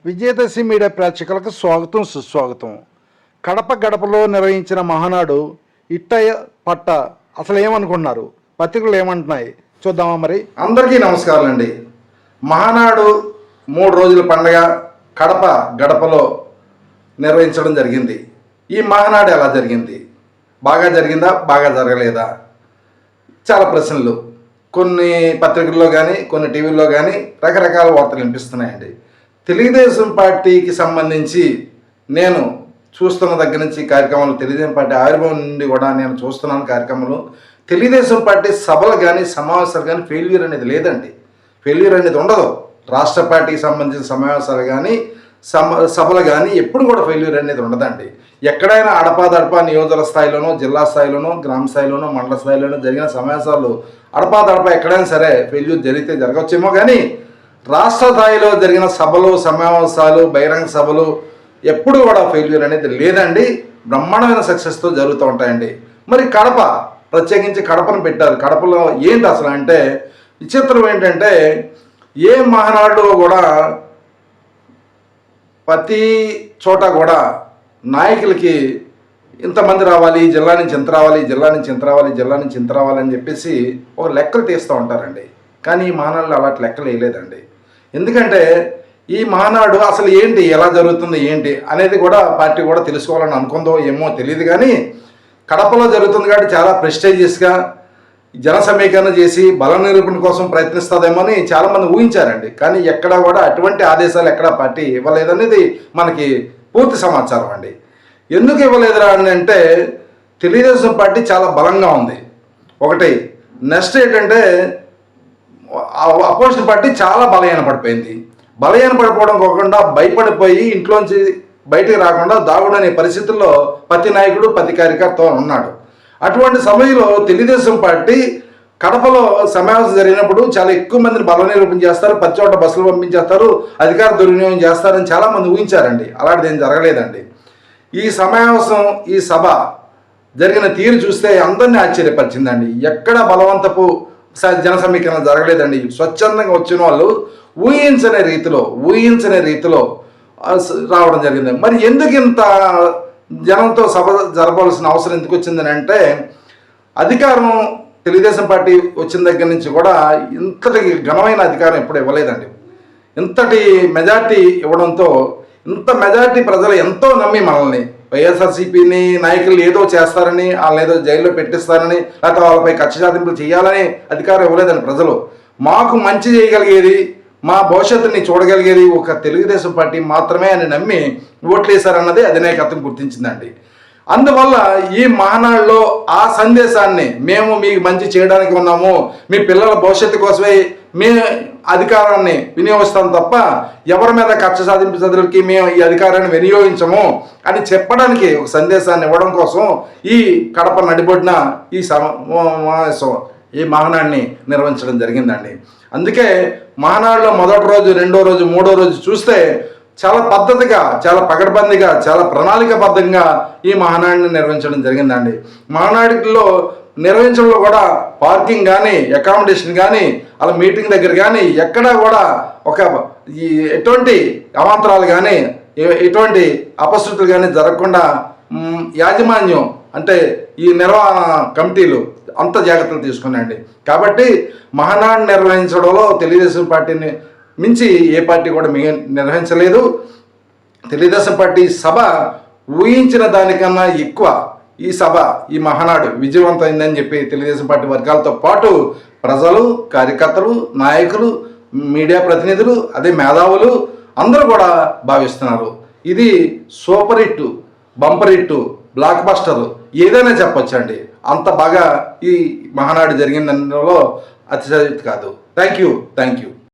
Vijayadashami media ప్రేక్షకులకు స్వాగతం సుస్వాగతం. కడప గడపలో నిర్వహించిన మహానాడు ఇట్టయ్య పట్ట అసలు ఏమనుకున్నారు, పత్రికలు ఏమంటున్నాయి చూద్దామా మరి. అందరికీ నమస్కారం అండి. మహానాడు 3 రోజుల పండగ కడప గడపలో నిర్వహించడం జరిగింది. ఈ మహానాడు ఎలా జరిగింది, బాగా జరిగిందా బాగా జరగలేదా, చాలా ప్రశ్నలు కొన్ని పత్రికల్లో కానీ కొన్ని టీవీల్లో కానీ రకరకాల వార్తలు వినిపిస్తున్నాయండి. తెలుగుదేశం పార్టీకి సంబంధించి నేను చూస్తున్న దగ్గర నుంచి కార్యక్రమాలు, తెలుగుదేశం పార్టీ ఆవిర్భావం నుండి కూడా నేను చూస్తున్నాను కార్యక్రమాలు. తెలుగుదేశం పార్టీ సభలు కానీ సమావేశాలు కానీ ఫెయిల్యూర్ అనేది లేదండి. ఫెయిల్యూర్ అనేది ఉండదు. రాష్ట్ర పార్టీకి సంబంధించిన సమావేశాలు కానీ సభలు కానీ ఎప్పుడు కూడా ఫెయిల్యూర్ అనేది ఉండదండి. ఎక్కడైనా అడపాదడపా నియోజకవర్గ స్థాయిలోనో, జిల్లా స్థాయిలోనో, గ్రామ స్థాయిలోనో, మండల స్థాయిలోనో జరిగిన సమావేశాలు అడపాదడపా ఎక్కడైనా సరే ఫెయిల్యూర్ జరిగితే జరగవచ్చేమో, కానీ రాష్ట్ర స్థాయిలో జరిగిన సభలు, సమావేశాలు, బహిరంగ సభలు ఎప్పుడు కూడా ఫెయిల్యూర్ అనేది లేదండి. బ్రహ్మాండమైన సక్సెస్తో జరుగుతూ ఉంటాయండి. మరి కడప, ప్రత్యేకించి కడపను పెట్టారు. కడపలో ఏంటి అసలు అంటే విచిత్రం ఏంటంటే, ఏ మహానాడులో కూడా ప్రతి చోట కూడా నాయకులకి ఇంతమంది రావాలి, ఈ జిల్లా నుంచి ఇంత రావాలి, ఈ జిల్లా నుంచి ఇంత రావాలి, ఈ జిల్లా నుంచి ఇంత రావాలి అని చెప్పేసి ఒక లెక్కలు తీస్తూ ఉంటారండి. కానీ ఈ మహానాడులో అలాంటి లెక్కలు వేయలేదండి. ఎందుకంటే ఈ మహానాడు అసలు ఏంటి, ఎలా జరుగుతుంది ఏంటి అనేది కూడా పార్టీ కూడా తెలుసుకోవాలని అనుకుందో ఏమో తెలియదు, కానీ కడపలో జరుగుతుంది కాబట్టి చాలా ప్రెస్టేజియస్గా జన సమీకరణ చేసి బల నిరూపణ కోసం ప్రయత్నిస్తుందేమో అని చాలామంది ఊహించారండి. కానీ ఎక్కడా కూడా అటువంటి ఆదేశాలు ఎక్కడా పార్టీ ఇవ్వలేదనేది మనకి పూర్తి సమాచారం అండి. ఎందుకు ఇవ్వలేదురా అని అంటే, తెలుగుదేశం పార్టీ చాలా బలంగా ఉంది ఒకటి. నెక్స్ట్ ఏంటంటే అపోజిషన్ పార్టీ చాలా బలహీన పడిపోయింది. బలహీన పడిపోవడం కాకుండా భయపడిపోయి ఇంట్లోంచి బయటికి రాకుండా దాగుడనే పరిస్థితుల్లో ప్రతి నాయకుడు ప్రతి కార్యకర్త ఉన్నాడు. అటువంటి సమయంలో తెలుగుదేశం పార్టీ కడపలో సమావేశం జరిగినప్పుడు చాలా ఎక్కువ మందిని బల నిరూపణ చేస్తారు, ప్రతి చోట బస్సులు పంపించేస్తారు, అధికార దుర్వినియోగం చేస్తారని చాలామంది ఊహించారండి. అలాంటిది ఏం జరగలేదండి. ఈ సమావేశం, ఈ సభ జరిగిన తీరు చూస్తే అందరినీ ఆశ్చర్యపరిచిందండి. ఎక్కడ బలవంతపు జన సమీకరణ జరగలేదండి. స్వచ్ఛందంగా వచ్చిన వాళ్ళు ఊహించని రీతిలో రావడం జరిగింది. మరి ఎందుకు ఇంత జనంతో సభ జరపాల్సిన అవసరం ఎందుకు వచ్చిందని అంటే, అధికారం తెలుగుదేశం పార్టీ వచ్చిన దగ్గర నుంచి కూడా ఇంతటి ఘనమైన అధికారం ఎప్పుడు ఇవ్వలేదండి. ఇంతటి మెజార్టీ ఇవ్వడంతో, ఇంత మెజార్టీ ప్రజలు ఎంతో నమ్మి మనల్ని, వైఎస్ఆర్సీపీని నాయకులు ఏదో చేస్తారని, వాళ్ళని ఏదో జైల్లో పెట్టిస్తారని, లేకపోతే వాళ్ళపై కక్ష సాధింపులు చేయాలని అధికారం ఇవ్వలేదండి. ప్రజలు మాకు మంచి చేయగలిగేది, మా భవిష్యత్తుని చూడగలిగేది ఒక తెలుగుదేశం పార్టీ మాత్రమే అని నమ్మి ఓట్లేశారన్నది అధినాయకత్వం గుర్తించిందండి. అందువల్ల ఈ మహానాడులో ఆ సందేశాన్ని, మేము మీకు మంచి చేయడానికి ఉన్నాము, మీ పిల్లల భవిష్యత్తు కోసమే మీ అధికారాన్ని వినియోగిస్తాం తప్ప ఎవరి మీద కక్ష సాధింపు చదువులకి మేము ఈ అధికారాన్ని వినియోగించము అని చెప్పడానికి ఒక సందేశాన్ని ఇవ్వడం కోసం ఈ కడప నడిబొడ్డిన ఈ సమావేశం, ఈ మహానాడిని నిర్వహించడం జరిగిందండి. అందుకే మహానాడులో మొదటి రోజు, రెండో రోజు, మూడో రోజు చూస్తే చాలా పద్ధతిగా, చాలా పకడ్బందీగా, చాలా ప్రణాళికబద్ధంగా ఈ మహానాడిని నిర్వహించడం జరిగిందండి. మహానాడిలో నిర్వహించడంలో కూడా పార్కింగ్ కానీ, అకామిడేషన్ కానీ, అలా మీటింగ్ దగ్గర కానీ ఎక్కడా కూడా ఒక ఎటువంటి అవాంతరాలు కానీ, ఎటువంటి అపశృతులు కానీ జరగకుండా యాజమాన్యం అంటే ఈ నిర్వహణ కమిటీలు అంత జాగ్రత్తలు తీసుకున్నాయండి. కాబట్టి మహానాడు నిర్వహించడంలో తెలుగుదేశం పార్టీని మించి ఏ పార్టీ కూడా నిర్వహించలేదు. తెలుగుదేశం పార్టీ సభ ఊహించిన దానికన్నా ఎక్కువ ఈ సభ, ఈ మహానాడు విజయవంతమైందని చెప్పి తెలుగుదేశం పార్టీ వర్గాలతో పాటు ప్రజలు, కార్యకర్తలు, నాయకులు, మీడియా ప్రతినిధులు, అదే మేధావులు అందరూ కూడా భావిస్తున్నారు. ఇది super hit, bumper hit, block buster ఏదైనా చెప్పొచ్చండి. అంత బాగా ఈ మహానాడు జరిగిందనలో అతిశయోక్తి కాదు. Thank you.